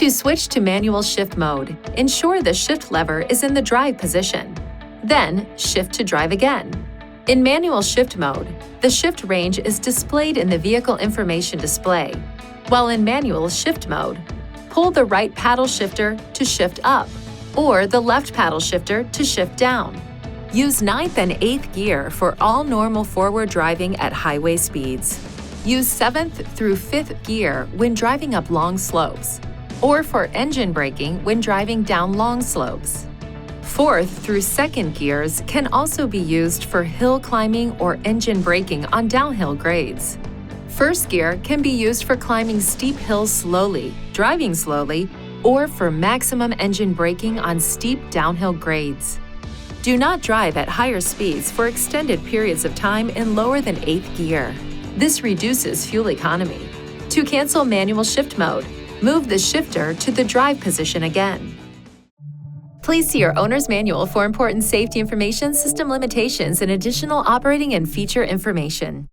To switch to manual shift mode, ensure the shift lever is in the drive position. Then, shift to drive again. In manual shift mode, the shift range is displayed in the vehicle information display, while in manual shift mode, pull the right paddle shifter to shift up or the left paddle shifter to shift down. Use 9th and 8th gear for all normal forward driving at highway speeds. Use 7th through 5th gear when driving up long slopes, or for engine braking when driving down long slopes. 4th through 2nd gears can also be used for hill climbing or engine braking on downhill grades. 1st gear can be used for climbing steep hills slowly, driving slowly, or for maximum engine braking on steep downhill grades. Do not drive at higher speeds for extended periods of time in lower than 8th gear. This reduces fuel economy. To cancel manual shift mode, move the shifter to the drive position again. Please see your owner's manual for important safety information, system limitations, and additional operating and feature information.